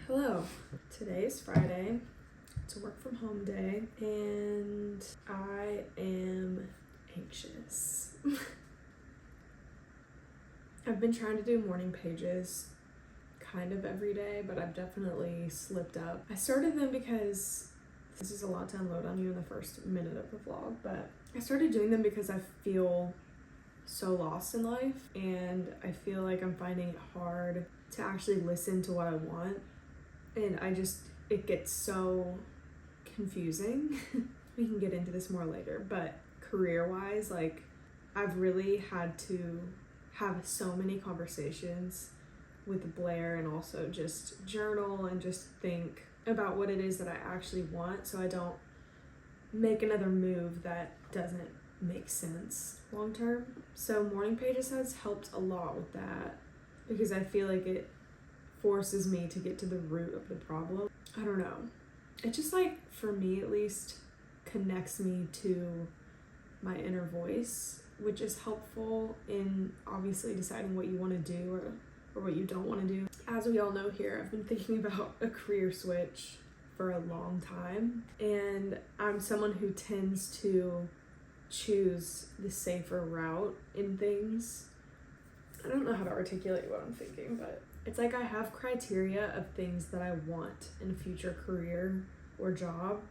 Hello. Today is Friday. It's a work from home day and I am anxious. I've been trying to do morning pages kind of every day, but I've definitely slipped up. I started them because this is a lot to unload on you in the first minute of the vlog, but I started doing them because I feel so lost in life and I feel like I'm finding it hard to actually listen to what I want. And it gets so confusing. We can get into this more later, but career-wise, like, I've really had to have so many conversations with Blair and also just journal and just think about what it is that I actually want so I don't make another move that doesn't make sense long term. So morning pages has helped a lot with that because I feel like it forces me to get to the root of the problem. I don't know. It just, like, for me at least, connects me to my inner voice, which is helpful in obviously deciding what you want to do or what you don't want to do. As we all know here, I've been thinking about a career switch for a long time, and I'm someone who tends to choose the safer route in things. I don't know how to articulate what I'm thinking, but it's like I have criteria of things that I want in a future career or job,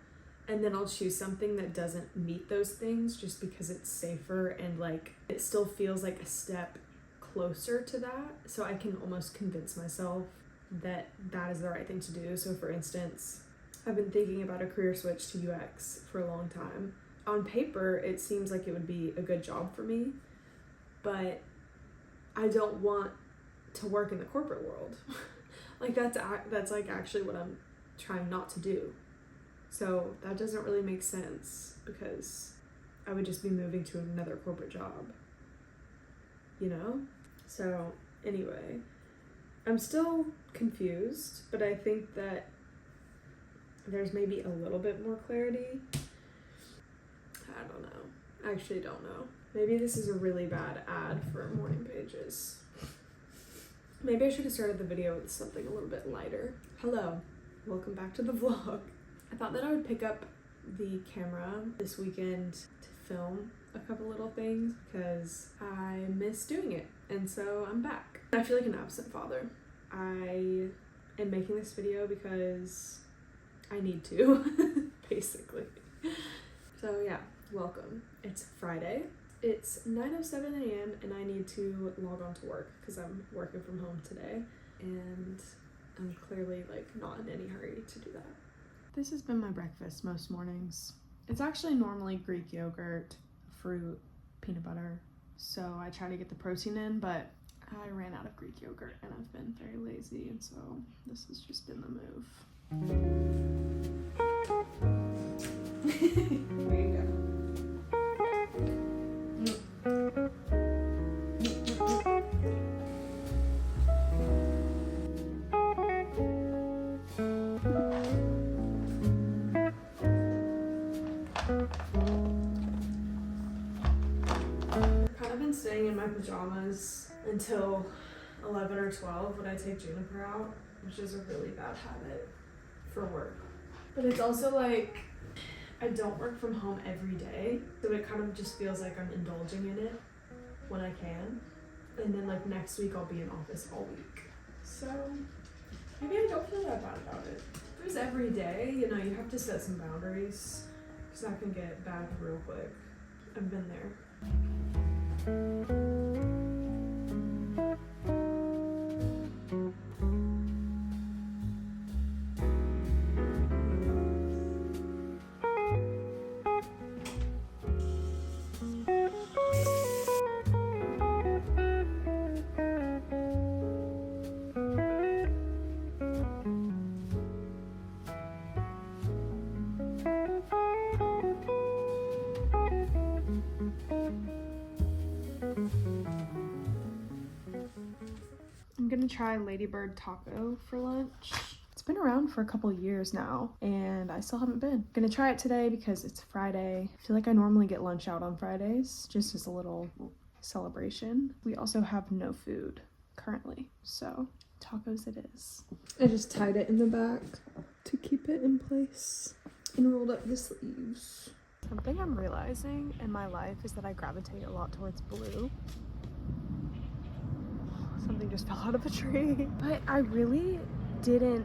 and then I'll choose something that doesn't meet those things just because it's safer and, like, it still feels like a step closer to that, so I can almost convince myself that that is the right thing to do. So for instance, I've been thinking about a career switch to UX for a long time. On paper, it seems like it would be a good job for me, but I don't want to work in the corporate world. Like, that's like actually what I'm trying not to do. So that doesn't really make sense because I would just be moving to another corporate job, you know? So anyway, I'm still confused, but I think that there's maybe a little bit more clarity. I don't know. I actually don't know. Maybe this is a really bad ad for morning pages. Maybe I should have started the video with something a little bit lighter. Hello, welcome back to the vlog. I thought that I would pick up the camera this weekend to film a couple little things because I miss doing it, and so I'm back. I feel like an absent father. I am making this video because I need to, basically. So yeah, welcome. It's Friday. It's 9:07 a.m. and I need to log on to work because I'm working from home today and I'm clearly, like, not in any hurry to do that. This has been my breakfast most mornings. It's actually normally Greek yogurt, fruit, peanut butter, so I try to get the protein in, but I ran out of Greek yogurt and I've been very lazy, and so this has just been the move. There you go. I've kind of been staying in my pajamas until 11 or 12 when I take Juniper out, which is a really bad habit for work. But it's also like, I don't work from home every day, so it kind of just feels like I'm indulging in it when I can. And then, like, next week I'll be in office all week. So maybe I don't feel that bad about it. If it was every day, you know, you have to set some boundaries because that can get bad real quick. I've been there. I'm gonna try Ladybird taco for lunch. It's been around for a couple years now and I still haven't been. Gonna try it today because it's Friday. I feel like I normally get lunch out on Fridays just as a little celebration. We also have no food currently, so Tacos it is. I just tied it in the back to keep it in place and rolled up the sleeves. Something I'm realizing in my life is that I gravitate a lot towards blue. Something just fell out of a tree. But I really didn't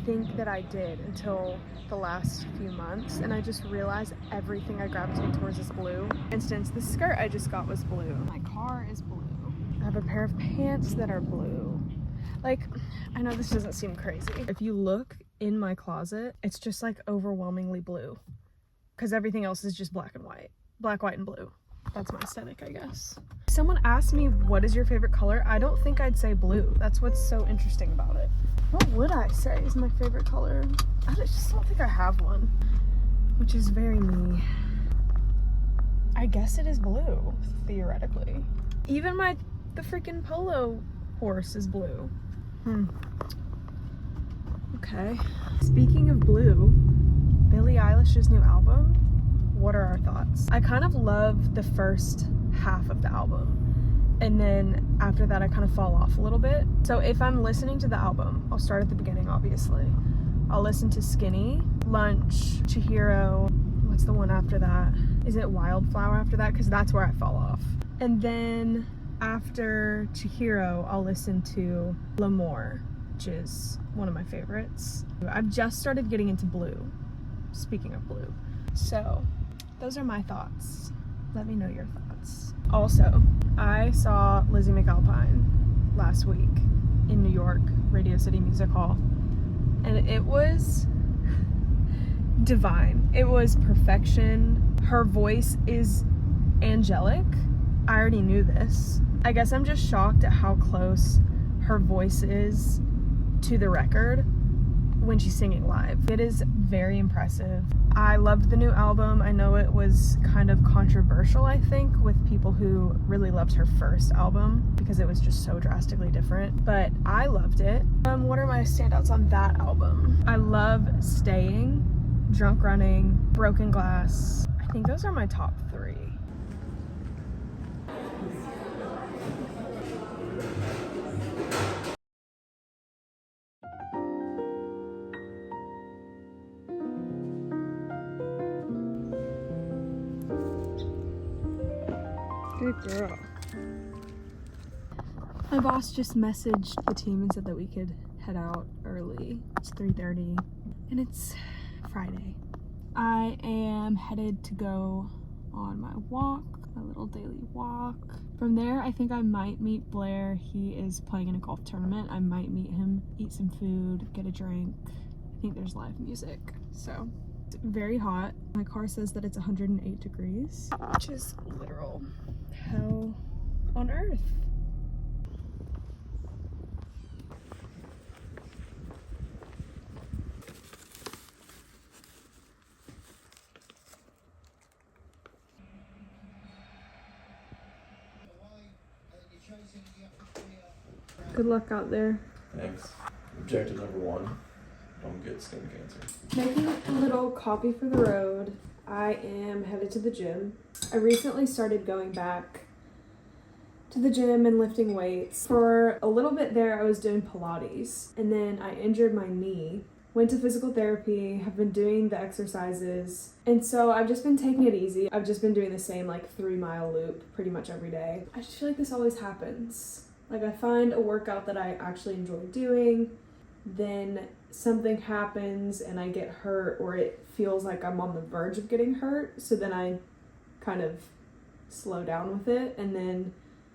think that I did until the last few months, and I just realized everything I gravitate towards is blue. For instance, the skirt I just got was blue. My car is blue. I have a pair of pants that are blue. Like, I know this doesn't seem crazy. If you look in my closet, it's just like overwhelmingly blue, because everything else is just black and white. Black, white, and blue. That's my aesthetic, I guess. Someone asked me, what is your favorite color? I don't think I'd say blue. That's what's so interesting about it. What would I say is my favorite color? I just don't think I have one, which is very me. I guess it is blue, theoretically. Even the freaking polo horse is blue. Okay. Speaking of blue, Billie Eilish's new album, what are our thoughts? I kind of love the first half of the album, and then after that I kind of fall off a little bit. So if I'm listening to the album, I'll start at the beginning, obviously. I'll listen to Skinny, Lunch, Chihiro. What's the one after that? Is it Wildflower after that? Because that's where I fall off. And then after Chihiro, I'll listen to L'Amour, which is one of my favorites. I've just started getting into blue, speaking of blue. So those are my thoughts. Let me know your thoughts. Also, I saw Lizzie McAlpine last week in New York, Radio City Music Hall, and it was divine. It was perfection. Her voice is angelic. I already knew this. I guess I'm just shocked at how close her voice is to the record when she's singing live. It is very impressive. I loved the new album. I know it was kind of controversial, I think, with people who really loved her first album because it was just so drastically different, but I loved it. What are my standouts on that album? I love Staying, Drunk Running, Broken Glass. I think those are my top 3. Good girl. My boss just messaged the team and said that we could head out early. It's 3:30 and it's Friday. I am headed to go on my walk, my little daily walk. From there, I think I might meet Blair. He is playing in a golf tournament. I might meet him, eat some food, get a drink. I think there's live music. So it's very hot. My car says that it's 108 degrees, which is literal hell on earth. Good luck out there. Thanks. Objective number 1, don't get skin cancer. Making a little copy for the road. I am headed to the gym. I recently started going back to the gym and lifting weights. For a little bit there, I was doing Pilates, and then I injured my knee. Went to physical therapy, have been doing the exercises, and so I've just been taking it easy. I've just been doing the same 3-mile loop pretty much every day. I just feel like this always happens. I find a workout that I actually enjoy doing, then something happens and I get hurt, or it feels like I'm on the verge of getting hurt, so then I kind of slow down with it, and then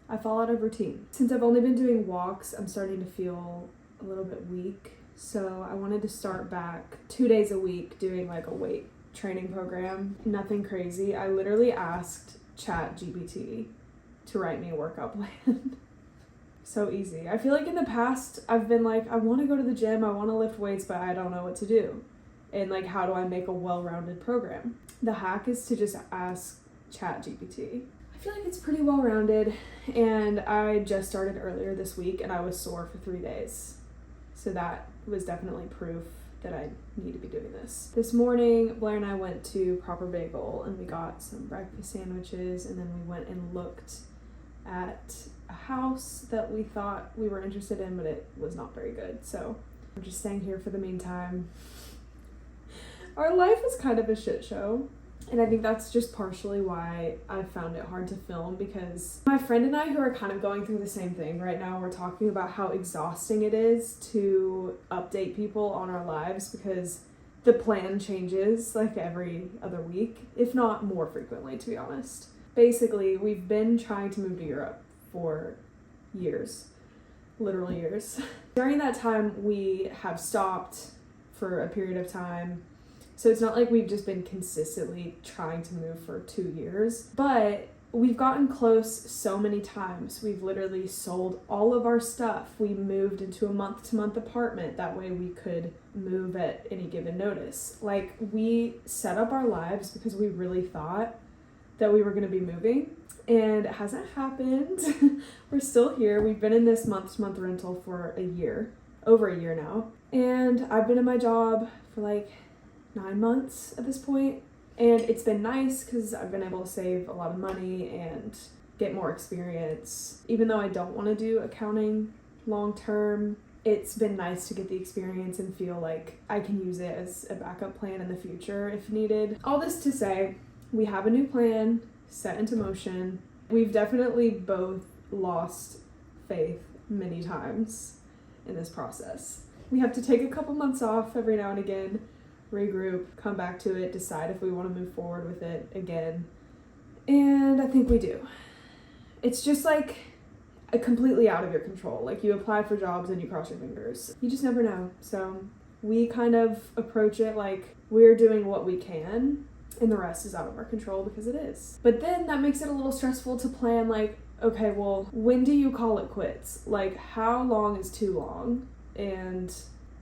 I fall out of routine. Since I've only been doing walks, I'm starting to feel a little bit weak, so I wanted to start back 2 days a week doing a weight training program. Nothing crazy. I literally asked ChatGPT to write me a workout plan. So easy. I feel like in the past I've been I want to go to the gym, I want to lift weights, but I don't know what to do. And how do I make a well-rounded program? The hack is to just ask ChatGPT. I feel like it's pretty well-rounded, and I just started earlier this week and I was sore for 3 days. So that was definitely proof that I need to be doing this. This morning, Blair and I went to Proper Bagel and we got some breakfast sandwiches, and then we went and looked at a house that we thought we were interested in, but it was not very good. So we're just staying here for the meantime. Our life is kind of a shit show. And I think that's just partially why I found it hard to film, because my friend and I, who are kind of going through the same thing right now, we're talking about how exhausting it is to update people on our lives, because the plan changes like every other week, if not more frequently, to be honest. Basically, we've been trying to move to Europe for years, literally years. During that time, we have stopped for a period of time. So it's not like we've just been consistently trying to move for 2 years, but we've gotten close so many times. We've literally sold all of our stuff. We moved into a month-to-month apartment. That way we could move at any given notice. Like, we set up our lives because we really thought that we were going to be moving, and it hasn't happened. We're still here. We've been in this month-to-month rental for a year, over a year now. And I've been in my job for like 9 months at this point, and it's been nice because I've been able to save a lot of money and get more experience. Even though I don't want to do accounting long term, it's been nice to get the experience and feel like I can use it as a backup plan in the future if needed. All this to say, we have a new plan set into motion. We've definitely both lost faith many times in this process. We have to take a couple months off every now and again, regroup, come back to it, decide if we want to move forward with it again. And I think we do. It's just like completely out of your control. Like, you apply for jobs and you cross your fingers. You just never know. So we kind of approach it like we're doing what we can and the rest is out of our control, because it is. But then that makes it a little stressful to plan, like, okay, well, when do you call it quits? Like, how long is too long? And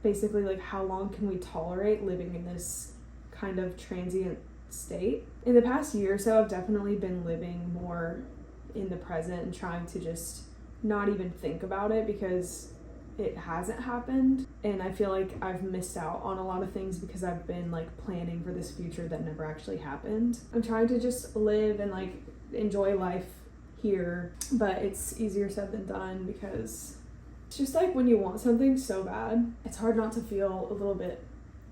basically, like, how long can we tolerate living in this kind of transient state? In the past year or so, I've definitely been living more in the present and trying to just not even think about it, because it hasn't happened. And I feel like I've missed out on a lot of things because I've been like planning for this future that never actually happened. I'm trying to just live and like enjoy life here, but it's easier said than done, because it's just like when you want something so bad, it's hard not to feel a little bit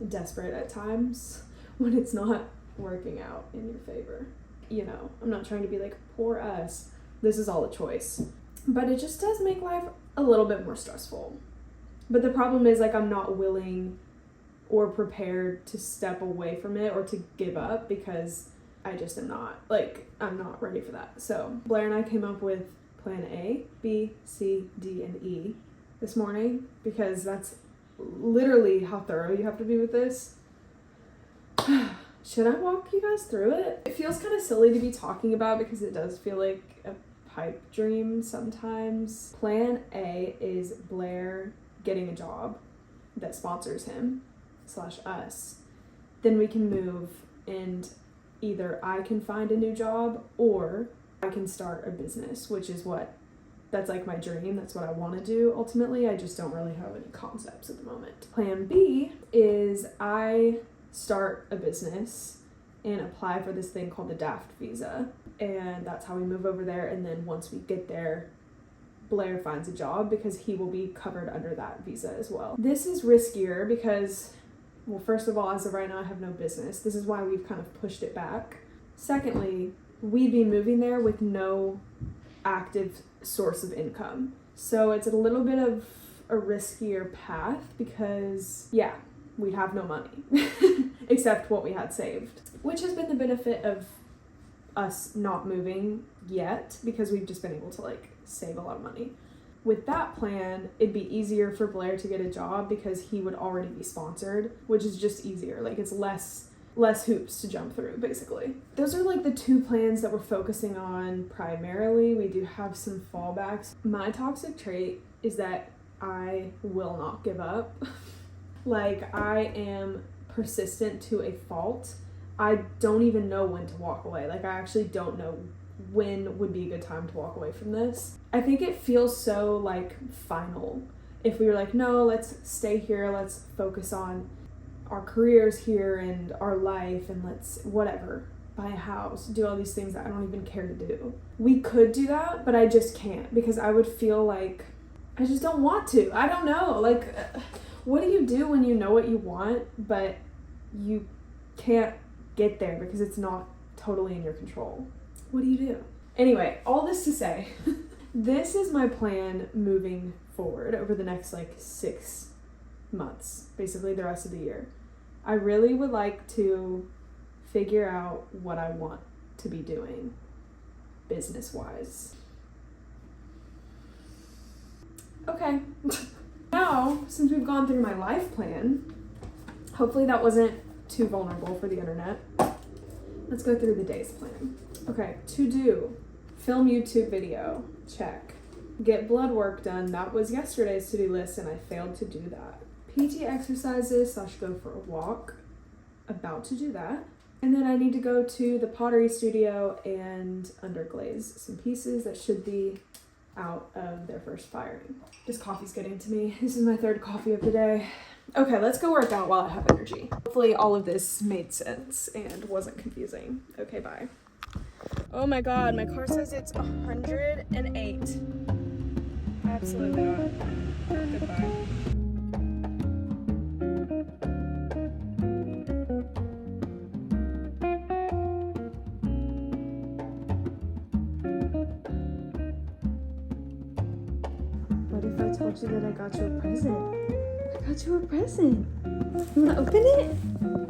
desperate at times when it's not working out in your favor. You know, I'm not trying to be like, poor us, this is all a choice. But it just does make life a little bit more stressful. But the problem is, like, I'm not willing or prepared to step away from it or to give up, because I just am not. Like, I'm not ready for that. So Blair and I came up with plan A, B, C, D, and E this morning, because that's literally how thorough you have to be with this. Should I walk you guys through it? It feels kind of silly to be talking about, because it does feel like a pipe dream sometimes. Plan A is Blair getting a job that sponsors him / us. Then we can move, and either I can find a new job or I can start a business, which is that's like my dream. That's what I want to do ultimately. I just don't really have any concepts at the moment. Plan B is I start a business and apply for this thing called the DAFT visa. And that's how we move over there. And then once we get there, Blair finds a job, because he will be covered under that visa as well. This is riskier because, well, first of all, as of right now, I have no business. This is why we've kind of pushed it back. Secondly, we'd be moving there with no active source of income. So it's a little bit of a riskier path, because, yeah, we'd have no money except what we had saved, which has been the benefit of us not moving yet, because we've just been able to like save a lot of money. With that plan, it'd be easier for Blair to get a job because he would already be sponsored, which is just easier. Like, it's less hoops to jump through, basically. Those are like the two plans that we're focusing on primarily. We do have some fallbacks. My toxic trait is that I will not give up. Like, I am persistent to a fault. I don't even know when to walk away. Like, I actually don't know when would be a good time to walk away from this. I think it feels so like final. If we were like, no, let's stay here, let's focus on our careers here and our life, and let's whatever. buy a house, do all these things that I don't even care to do. We could do that, but I just can't because I would feel like I just don't want to. I don't know. Like, what do you do when you know what you want, but you can't get there because it's not totally in your control? What do you do? Anyway, all this to say, this is my plan moving forward over the next like 6 months, basically the rest of the year. I really would like to figure out what I want to be doing business-wise. Okay. Now, since we've gone through my life plan, hopefully that wasn't too vulnerable for the internet. Let's go through the day's plan. Okay, to do. Film YouTube video. Check. Get blood work done. That was yesterday's to-do list and I failed to do that. PT exercises / go for a walk. About to do that. And then I need to go to the pottery studio and underglaze some pieces that should be out of their first firing. This coffee's getting to me. This is my 3rd coffee of the day. Okay, let's go work out while I have energy. Hopefully all of this made sense and wasn't confusing. Okay, bye. Oh my god, my car says it's 108. Absolutely not. Goodbye. What if I told you that I got you a present? I got you a present. You wanna open it?